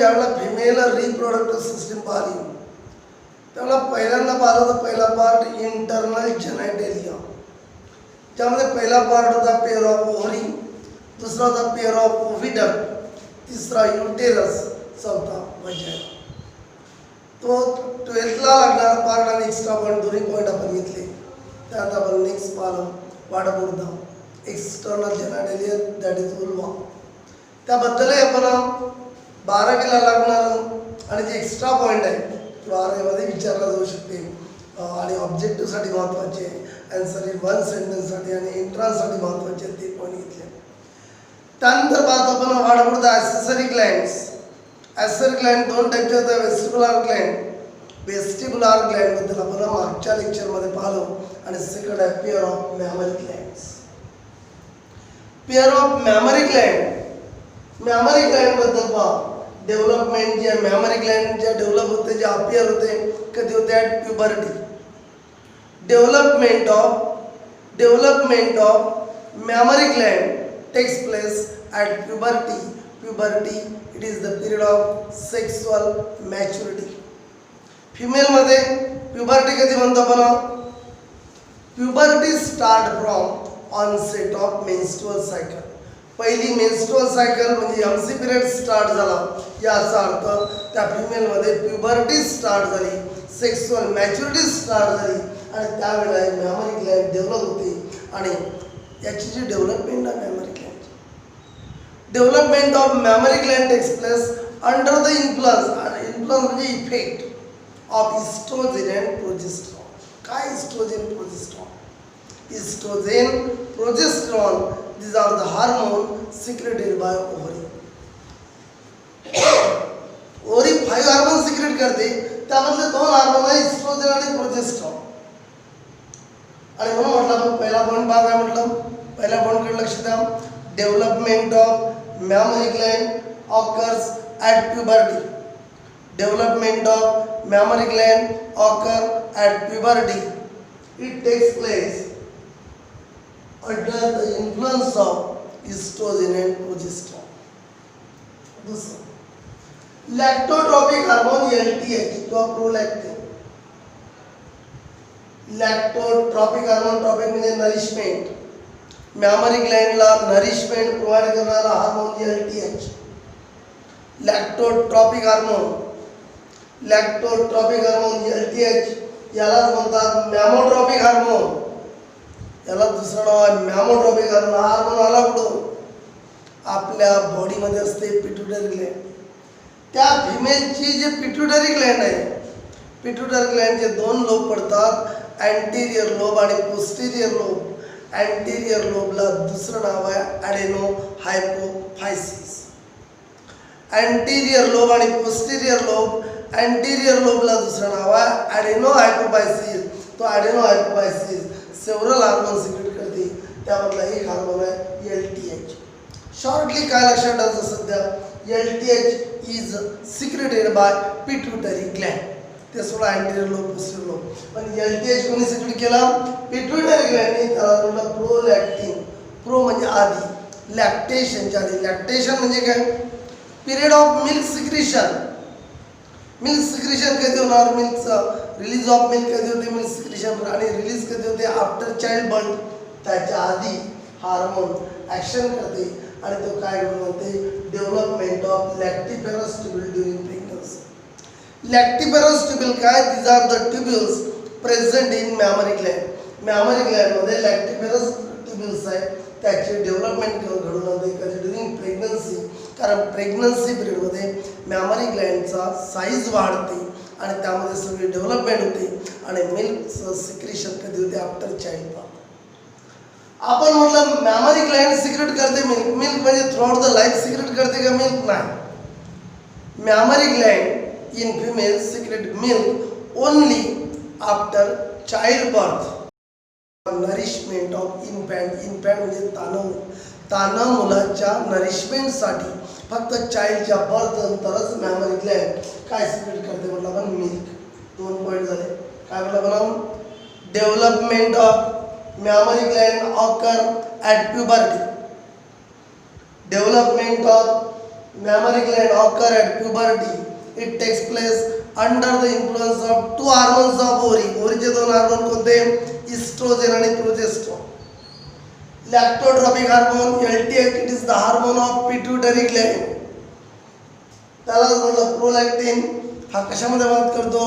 ज्यावेळेला female reproductive system पाहिली त्यावेळेला पहिल्यांदा पाहिलं तर पहिला पार्ट इंटरनल जेनेटेलिया, ज्यामध्ये पहिला पार्ट होता पेअर ऑफ ओव्हरी, दुसरा होता पेअर ऑफ ओव्हिडक्ट, तिसरा युटेरस, चौथा वजाइना. तो 12th ला लागणारा पार्ट आणि एक्स्ट्रा पॉईंट दोन्ही पॉईंट आपण घेतले. त्यात आपण नेक्स्ट पाहिलं वाढबुर्दा external genitalia that is vulva. त्याबद्दलही आपण 12वीला लागणार आणि जे एक्स्ट्रा पॉईंट आहे 12वीमध्ये विचारला जाऊ शकते आणि ऑब्जेक्टिव्हसाठी महत्त्वाचे आहे, आन्सर इन वन सेंटेन्ससाठी आणि एंट्रान्ससाठी महत्त्वाचे आहेत ते पॉईंट घेतले. त्यानंतर पाहतो आपण वाढबुर्दा ॲक्सेसरी ग्लँड्स. ॲक्सेसरी ग्लँड दोन टाईपचे होते, वेस्टिब्युलर ग्लँड. वेस्टिब्युलर ग्लँड बद्दल आपण मागच्या लेक्चरमध्ये पाहिलो. आणि सेकंड आहे pair of memory glands. Pair of mammary gland, memory Gland बद्दल पहा. डेव्हलपमेंट जे मॅमरी ग्लँड जे डेव्हलप होते, जे अपियर होते, कधी होते at puberty. Development of mammary Gland takes place at puberty. Puberty, it is the period of sexual maturity. Female मध्ये puberty कधी म्हणतो आपण? Puberty start from onset of menstrual cycle. पहिली menstrual cycle म्हणजे MC period स्टार्ट झाला, याचा अर्थ त्या फिमेल मध्ये puberty स्टार्ट झाली, सेक्सुअल मॅच्युरिटी स्टार्ट झाली आणि त्यावेळेला मॅमरी ग्लँड डेव्हलप होते. आणि याची जी डेव्हलपमेंट आहे mammary gland, development of mammary gland takes place under the influence म्हणजे effect of oestrogen and progesterone. काय oestrogen progesterone? Oestrogen progesterone these are the hormone secreted by ovary. Ovary 5 hormone secrete करते, त्यामधले 2 hormone आहे oestrogen आणि progesterone. आणि म्हणून म्हटलं आपण पहिला पॉईंट काय म्हटलं, पहिल्या पॉईंटकडे लक्ष द्या. Development of mammary gland occurs at puberty. Development of mammary gland occur at puberty. It takes place under the influence of oestrogen and progesterone. दुसरं लॅक्टोट्रॉपिक हार्मोन LTH किंवा प्रोलॅक्टिन. लॅक्टोट्रॉपिक हार्मोन, ट्रॉपिक म्हणजे nourishment, mammary ग्लँडला nourishment provide करणारा hormone LTH. Lactotropic hormone LTH यालाच म्हणतात मॅमोट्रॉपिक hormone. याला दुसरं नाव आहे मॅमोट्रॉपिक हार्मोन. हार्मोन आला कुठून? आपल्या बॉडीमध्ये असते पिट्युटरी ग्लँड. त्या फिमेलची जे पिट्युटरी ग्लँड आहे, पिट्युटरी ग्लँडचे 2 लोब पडतात, अँटेरियर लोब आणि पोस्टेरियर लोब. अँटेरियर लोबला दुसरं नाव आहे ॲडेनो हायपोफायसिस. अँटेरियर लोब आणि पोस्टेरियर लोब. अँटेरियर लोबला दुसरं नाव आहे ॲडेनो हायपोफायसिस. तो ॲडेनो हायपोफायसिस सेव्हरल हार्मोन सिक्रेट करते, त्यामधला एक हार्मोन आहे LTH. शॉर्टली काय लक्षात ठेवायचं सध्या, LTH is secreted by pituitary Gland. ते सोडा अँटेरियर लोब पोस्टेरियर लोब. पण LTH कोणी सिक्रेट केला? पिट्युटरी ग्लँडने. त्याला म्हणलं प्रोलॅक्टिन. प्रो म्हणजे आधी, लॅक्टेशनच्या आधी. लॅक्टेशन म्हणजे काय? Period of milk secretion. Milk secretion कधी होणार? मिल्कचं रिलीज ऑफ मिल्क कधी होते? Milk secretion. आणि रिलीज कधी होते? After childbirth. त्याच्या आधी हार्मोन ॲक्शन करते आणि तो काय म्हणते? Development of lactiferous tubule during pregnancy. Lactiferous tubule काय? These are the tubules present in mammary gland. Mammary ग्लँडमध्ये लॅक्टिफेरस ट्यूब्यूल्स आहेत, त्याचे डेव्हलपमेंट घडून आणते कधी? During pregnancy. कारण प्रेग्नन्सी पिरियडमध्ये मॅमरी ग्लँडचा साईज वाढते आणि त्यामध्ये सगळी डेव्हलपमेंट होते आणि मिल्कचं सिक्रेशन कधी होते? After childbirth. आपण म्हटलं मॅमरी ग्लँड सिक्रेट करते मिल्क. मिल्क म्हणजे थ्रूआउट द लाईफ सिक्रेट करते का मिल्क? नाही. Mammary gland in female secrete milk only after childbirth. Nourishment of infant. Infant म्हणजे तान्हा मुलाच्या नरिशमेंटसाठी फक्त चाइल्डच्या बर्थ नंतरच मॅमरी ग्लँड काय सिक्रेट करते म्हटलं आपण? मिल्क. 2 पॉईंट झाले. काय म्हटलं आपण? Development of mammary gland occur at puberty. Development of mammary gland occur at puberty. It takes place under the influence of two hormones of ovary. ओव्हरीचे दोन हार्मोन कोणते? इस्ट्रोजन आणि progesterone. Lactotropic hormone LTH, it is the hormone of pituitary gland. त्याला म्हटलं prolactin. हा कशामध्ये मदत करतो?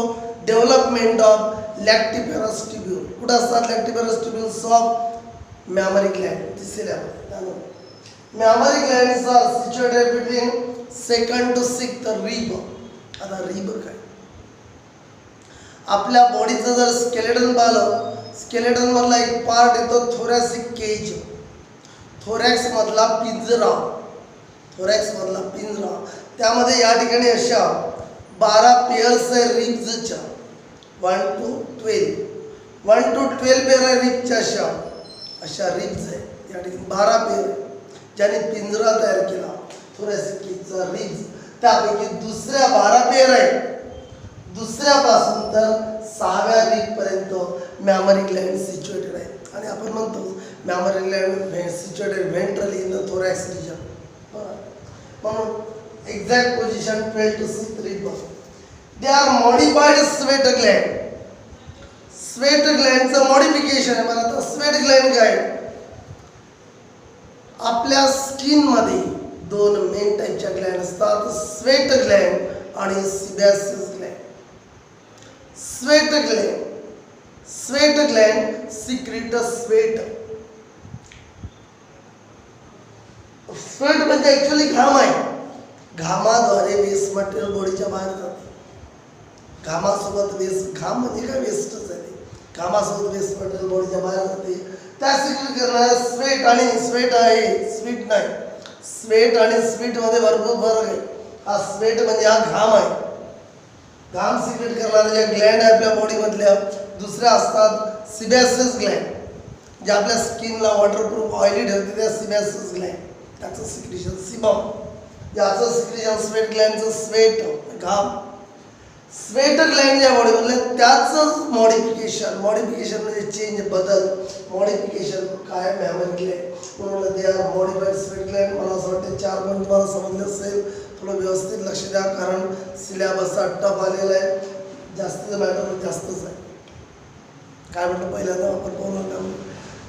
Development of lactiferous tubule. कुठं असतात lactiferous tubules of mammary gland? तिसऱ्या mammary glands are situated between second to sixth rib. आता रिब काय? आपल्या बॉडीचं जर स्केलेटन पाहिलं, स्केलेटन मधला एक पार्ट येतो थोरॅसिक केज. थोरॅक्स मधला पिंजरा, थोरॅक्स मधला पिंजरा. त्यामध्ये या ठिकाणी अशा 12 पेअर्स आहे रिब्सच्या. 1 to 12 पेअर आहे रिब्सच्या. अशा रिब्स आहे या ठिकाणी 12 पेअर आहे, ज्याने पिंजरा तयार केला थोरॅसिक केजचा रिब्स. त्यापैकी दुसऱ्या 12 पेअर आहे, दुसऱ्यापासून तर 6व्या रिब पर्यंत मॅमरी ग्लँड सिच्युएटेड आहे. आणि आपण म्हणतो mammary gland situated ventrally in the thorax region. म्हणून exact position 12 to 6 rib. They are modified sweat gland. Sweat ग्लँडचं मॉडिफिकेशन आहे. मला आता स्वेट ग्लँड काय? आपल्या स्किन मध्ये दोन मेन टाईपच्या ग्लँड असतात, स्वेट ग्लँड आणि sebaceous gland. Sweat gland secrete sweat. Sweat म्हणजे ऍक्च्युअली घाम आहे. घामाद्वारे वेस्ट मटेरियल बॉडीच्या बाहेर जाते. घामासोबत वेस्ट, घाम म्हणजे काय? वेस्टच आहे. घामासोबत वेस्ट मटेरियल बॉडीच्या बाहेर जाते. त्या सिक्रीट करणाऱ्या स्वेट आणि स्वेट आहे, स्वीट नाही. स्वेट आणि स्वीट मध्ये भरपूर फरक आहे. हा स्वेट म्हणजे हा घाम आहे. घाम सिक्रेट करणाऱ्या ज्या ग्लँड आहे आपल्या बॉडीमधल्या, दुसऱ्या असतात सिबॅसिस ग्लँड, जे आपल्या स्किनला वॉटरप्रूफ ऑइली ठेवते. त्या सिबॅसिस ग्लँड, त्याचं सिक्रेशन सिबम, ज्याचं सिक्रेशन स्वेट ग्लँडचं स्वेट घाम. स्वेट ग्लँड ज्या बॉडीमधले त्याचंच मॉडिफिकेशन म्हणजे चेंज, बदल. मॉडिफिकेशन काय? Mammary gland. म्हणून they are modified sweat gland. मला असं वाटतं 4 पॉईंट तुम्हाला समजले असेल. थोडं व्यवस्थित लक्ष द्या, कारण सिलेबसचा टफ आलेला आहे. जास्तीचं मॅटर जास्तच आहे. काय म्हटलं पहिल्यांदा आपण बोललो,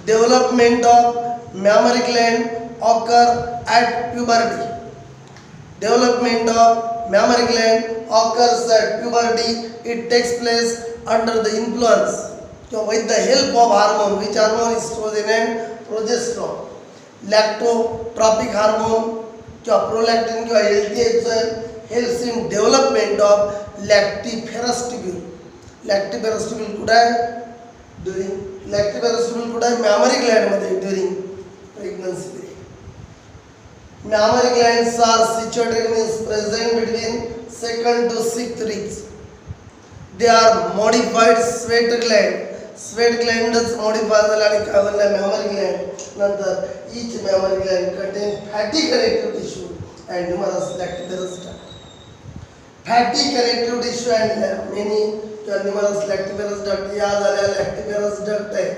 development of mammary gland occur at puberty. Development of mammary gland occurs at puberty. It takes place under the influence or with the help of hormone. Which hormone? Estrogen and progesterone. Lactotropic hormone किंवा prolactin किंवा LTH helps in development of lactiferous tubule. Lactiferous tubule कुठे आहे? lactiferous tubule कुठे आहे? mammary gland मध्ये during pregnancy period. Mammary glands are situated, means present between second to sixth ribs. They are modified sweat gland. Sweat gland is modified झाले काय बनला? mammary gland. नंतर each mammary gland contain fatty connective tissue and numerous lactiferous duct. Fatty connective tissue and many numerous lactiferous duct. या झाल्या lactiferous duct आहे,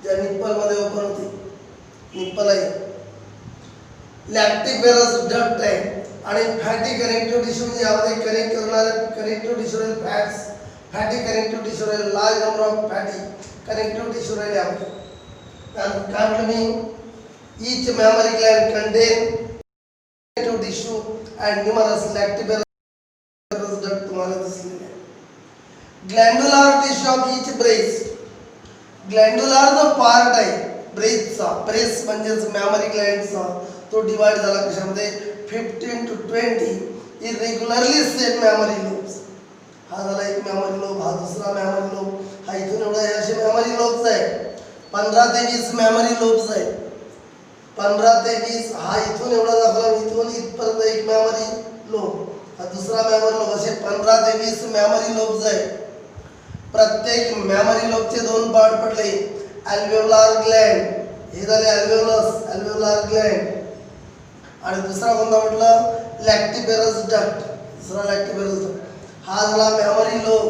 ज्या nipple मध्ये open होते. निप्पल आहे, लॅक्टिफेरस डक्ट आहे. आणि फॅटी कनेक्टिव्ह टिश्यू म्हणजे यामध्ये कनेक्ट करणारे कनेक्टिव्ह टिश्यू राहील फॅट्स. फॅटी कनेक्टिव्ह टिश्यू राहील, large number of fatty connective tissue राहील यामध्ये. काय म्हटलं मी? Each mammary gland contain connective tissue and numerous lactiferous duct तुम्हाला दिसलेले आहे. Glandular tissue of each breast. Glandular जो पार्ट आहे ब्रेस्टचा, ब्रेस्ट म्हणजेच मॅमरी ग्लँडचा, तो डिवाइड झाला कशामध्ये? 15 to 20 इरेग्युलरली सेट मॅमरी लोब्स. हा झाला एक मॅमरी लोब, हा दुसरा मॅमरी लोब, हा इथून एवढा हे असे मॅमरी लोब्स आहे. 15 ते 20 मॅमरी लोब्स आहे. 15 ते 20. हा इथून एवढा दाखवला, इथून इथपर्यंत एक मॅमरी लोब, हा दुसरा मॅमरी लोब, असे 15 ते 20 मॅमरी लोब्स आहे. प्रत्येक मॅमरी लोबचे 2 पार्ट पडले. अल्व्हेओलार ग्लँड, हे झाले अल्व्हेओलार ग्लँड. आणि दुसरा कोणता म्हटलं? लॅक्टिफेरस डक्ट. दुसरा लॅक्टिफेरस डक्ट. हा झाला मॅमरी लोब.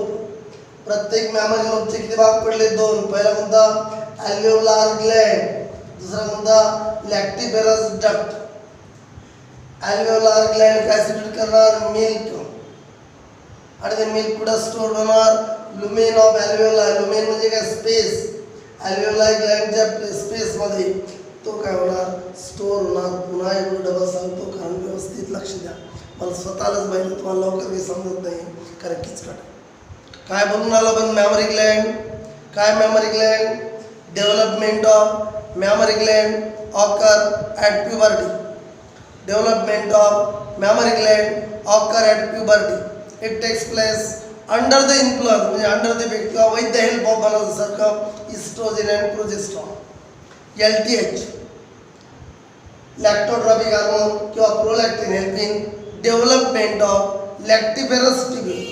प्रत्येक मॅमरी लोबचे किती भाग पडले? 2. पहिला कोणता? अल्व्हेओलार ग्लँड. दुसरा कोणता? लॅक्टिफेरस डक्ट. अल्व्हेओलार ग्लँड काय सिक्रेट करणार मिल्क आणि ते मिल्क कुठं स्टोअर होणार लुमेन ऑफ अल्व्हेओलाय लुमेन म्हणजे काय स्पेस अल्व्हेओलाय ग्लँडच्या स्पेस मध्ये तो काय होणार स्टोअर होणार पुन्हा एवढं डबल सांगतो कारण व्यवस्थित लक्ष द्या मला स्वतःलाच माहिती तुम्हाला लवकर काही समजत नाही कारण किचकट काय बोलून आलो पण मेमरी ग्लँड काय mammary gland development of mammary gland occur at puberty development of mammary gland occur at puberty it takes place under the influence म्हणजे अंडर द इफेक्ट किंवा विथ द हेल्प ऑफ बनासारखं oestrogen and progesterone LTH lactotropic hormone किंवा prolactin helping development of lactiferous tubule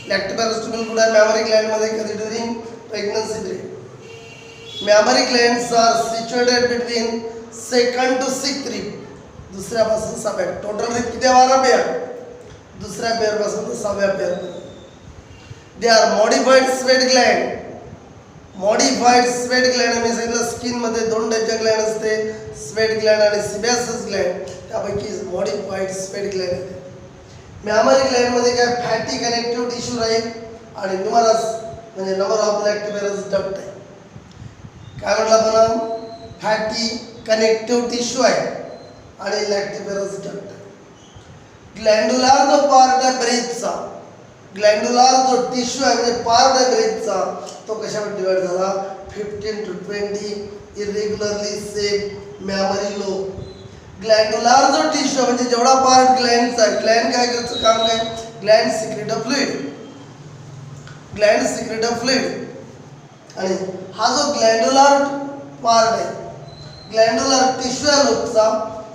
lactiferous tubule कुठे mammary ग्लँडमध्ये कधी during pregnancy period mammary glands are situated between second to sixth rib दुसऱ्यापासून सहाव्या total rib किती 12 pair दुसऱ्या पेअरपासून तर 6व्या पेअरपर्यंत they are modified sweat gland modified sweat gland मी सांगितलं स्किनमध्ये 2 टाईपच्या ग्लँड असते स्वेट ग्लँड आणि सिबॅसस ग्लँड त्यापैकी मॉडिफाईड स्वेट ग्लँड आहे मेमरी ग्लँडमध्ये काय फॅटी कनेक्टिव्ह टिश्यू राहील आणि न्यूमरस म्हणजे नंबर ऑफ लॅक्टिफेरस डक्ट आहे काय म्हटलं आपण फॅटी कनेक्टिव्ह टिश्यू आहे आणि लॅक्टिफेरस डक्ट आहे ग्लँडुलार जो पार्ट आहे ब्रेथचा ग्लँडुलार जो टिश्यू आहे म्हणजे पार्ट आहे ब्रेथचा तो कशावर डिवाइड झाला 15 to 20 इरेग्युलरली सेप मेमरी लोब ग्लँडुलार जो टिश्यू म्हणजे जेवढा पार्ट ग्लँडचा ग्लँड काय करतं काम काय ग्लँड सिक्रेट अ फ्लुइड आणि हा जो ग्लँडुलार पार्ट आहे ग्लँडुलार टिश्यू आहे लोकचा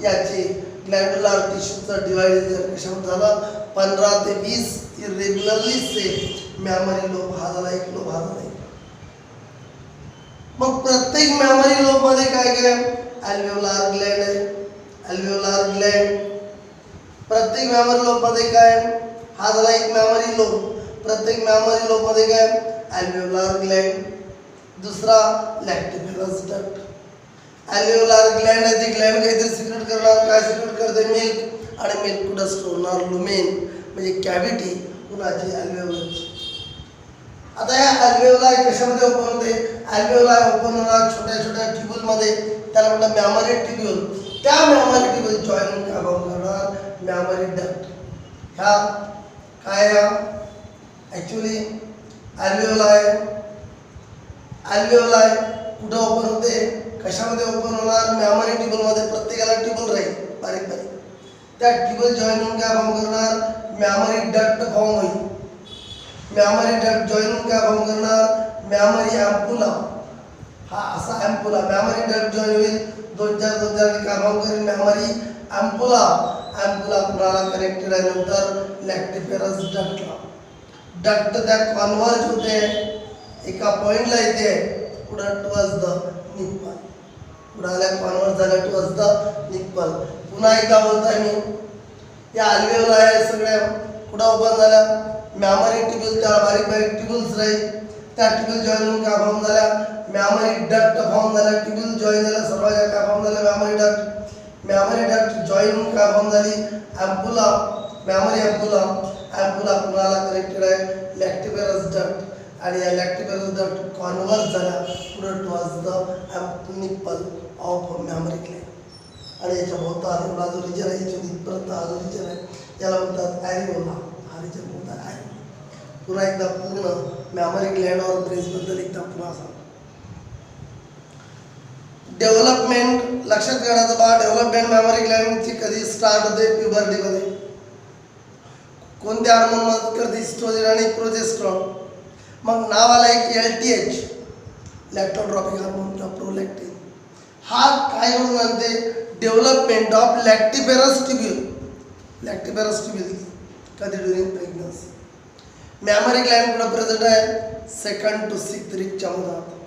याचे ग्लँडुलार टिश्यूचा डिवाइड कशावर झाला 15 ते 20 इरेग्युलरली सेप मेमरी लोब हा झाला एक लोब हा झाला मग प्रत्येक मेमरी लोब मध्ये काय काय अल्व्हेओलार ग्लँड आहे अल्व्हेओलार ग्लँड प्रत्येक मेमरी लोब मध्ये काय हा झाला एक मेमरी लोब प्रत्येक मेमरी लोब मध्ये काय अल्व्हेओलार ग्लँड दुसरा लॅक्टिफेरस डक्ट अल्व्हेओलार ग्लँड आहे ती ग्लँड काहीतरी सिक्रेट करणार काय सिक्रेट करते मिल्क आणि मिल्क कुठं स्टोअर होणार लुमेन म्हणजे कॅव्हिटी कुणाची अल्व्हेओलाची आता या अल्व्हेओलाय कशामध्ये ओपन होते अल्व्हेओलाय ओपन होणार छोट्या छोट्या ट्यूब्यूलमध्ये त्याला म्हणतात मेमरी ट्यूब्यूल त्या मेमरी ट्यूब्यूल जॉईन काय करणार मेमरी डक्ट ह्या काय ॲक्च्युली अल्व्हेओलाय कुठं ओपन होते कशामध्ये ओपन होणार मेमरी ट्यूब्यूलमध्ये प्रत्येकाला ट्यूब्यूल राहील बारीक बारीक त्या ट्यूब्यूल जॉईन होऊन काय फॉर्म करणार मेमरी डक्ट फॉर्म होईल मेमरी डक्ट जॉईन होऊन काय फॉर्म करणार मेमरी अँपुला हा असा अँपुला मेमरी डक्ट जॉईन होईल 2-4 काय फॉर्म करेल मेमरी अँपुला कुणाला कनेक्टेड आहे नंतर लॅक्टिफेरस डक्ट त्या कॉन्व्हर्ज होते एका पॉइंटला येते पुढं टुवर्ड्स द निप्पल पुढाला कॉन्व्हर्ट झालं टुवर्ड्स द निप्पल पुन्हा एकदा बोलताय मी या अल्व्हेओलाय सगळ्या कुठं ओपन झाल्या मेमरी ट्यूब्यूल त्याला बारीक बारीक ट्यूब्यूल्स राहील त्या ट्यूब्यूल जॉईन होऊन काय फॉर्म झाल्या मेमरी डक्ट फॉर्म झाला ट्यूब्यूल जॉईन झाल्या सर्वांच्या काय फॉर्म झाल्या मेमरी डक्ट जॉईन होऊन काय फॉर्म झाली अँपुला मेमरी अँपुला कुणाला कनेक्टेड आहे लॅक्टिफेरस डक्ट आणि या लॅक्टिफेरस डक्ट कॉन्व्हर्ट झाल्या पुढे towards the nipple of mammary Gland आणि याच्या भोवताल एवढा जो रिजन आहे इथपर्यंत हा जो रिजन आहे याला म्हणतात ॲरिओला हा रिजन म्हणतात ॲरिओला पुन्हा एकदा पूर्ण मेमरी ग्लँड और ब्रेनबद्दल एकदा पुन्हा सांग डेव्हलपमेंट लक्षात घेण्याचं बा डेव्हलपमेंट मेमरी ग्लँडची कधी स्टार्ट होते प्युबर्टीमध्ये कोणत्या हार्मोन मदत करते इस्ट्रोजन आणि प्रोजेस्ट्रॉन मग नाव आला एक LTH लॅक्टोट्रॉपिक हार्मोन किंवा प्रोलॅक्टिन हा काय म्हणून म्हणते डेव्हलपमेंट ऑफ लॅक्टिफेरस ट्यूब्यूल कधी ड्युरिंग प्रेग्नन्सी मेमरी ग्लँड कुठं प्रेझेंट आहे सेकंड टू सिक्स्थ रिबच्या मधात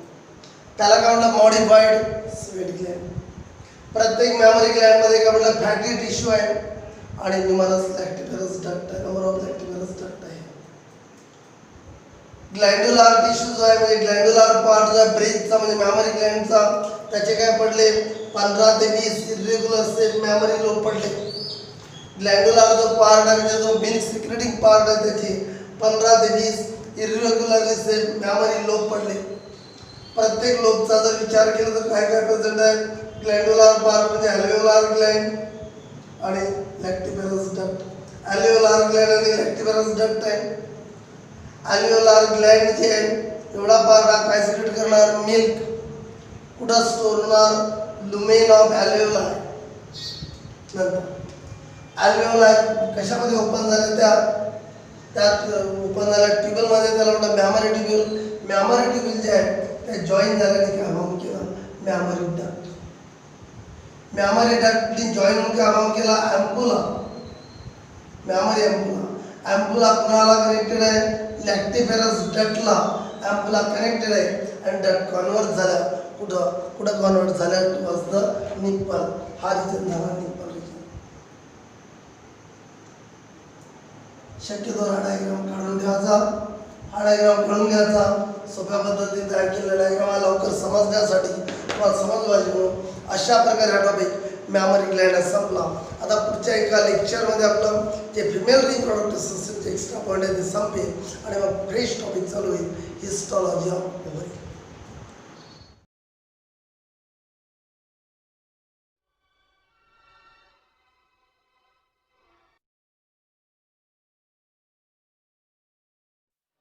त्याला काय म्हणतात मॉडिफाईड स्वेट ग्लँड प्रत्येक मेमरी ग्लँडमध्ये काय म्हणतात फॅटी टिश्यू आहे आणि न्यूमरस लॅक्टिफेरस डक्ट आहे नंबर ऑफ लॅक्टिफेरस डक्ट आहे ग्लँड्युलार टिश्यू जो आहे म्हणजे ग्लँड्युलार पार्ट जो आहे ब्रेथचा म्हणजे मेमरी ग्लँडचा त्याचे काय पडले 15 ते 20 इरेग्युलर सेप मेमरी लोब पडले ग्लँड्युलर जो पार्ट आहे म्हणजे जो मिल्क सिक्रेटिंग पार्ट आहे त्याची 15 ते 20 इरेग्युलरली सेट मॅमरी लोब पडले. प्रत्येक लोबचा जर विचार केला तर काय काय प्रेझेंट आहे. ग्लँड्युलर पार्ट म्हणजे अल्व्हेओलार ग्लँड आणि लॅक्टिपेरस डक्ट. अल्व्हेओलार ग्लँड आणि लॅक्टिपेरस डक्ट आहे. अल्व्हेओलार ग्लँड जे आहे एवढा पार्ट हा काय सिक्रेट करणार, मिल्क. कुठं स्टोर होणार, लुमेन ऑफ अल्व्हेओलार. नंतर अल्व्हेओलार कशामध्ये ओपन झाले, त्यात ओपन झाल्या ट्युबलमध्ये, त्याला म्हणतात मॅमरी ट्युब्युल. मॅमरी ट्युब्युल जे आहे ते जॉईन झाल्याने काय फॉर्म केला, मॅमरी डक्ट. मॅमरी डक्टनी जॉईन होऊन काय फॉर्म केला, अँपुला. मॅमरी अँपुला कुणाला कनेक्टेड आहे, लॅक्टिपेरस डक्टला अँपुला कनेक्टेड आहे. आणि डक्ट कन्वर्ट झाल्या कुठं कन्वर्ट झाल्या, टुवर्ड्स द निप्पल. हा रिजन झाला निप्पल रिजन. शक्यतो हा डायग्राम काढून घ्यायचा. सोप्या पद्धतीने तयार केलेला डायग्राम हा लवकर समजण्यासाठी तुम्हाला समजलं पाहिजे म्हणून अशा प्रकारे हा टॉपिक मॅमरी ग्लँड संपला. आता पुढच्या एका लेक्चरमध्ये आपलं जे फिमेल रिप्रोडक्टिव्ह सिस्टमचे एक्स्ट्रा पॉईंट आहे ते संपेल आणि मग फ्रेश टॉपिक चालू होईल, हिस्टॉलॉजी ऑफ ओव्हरी.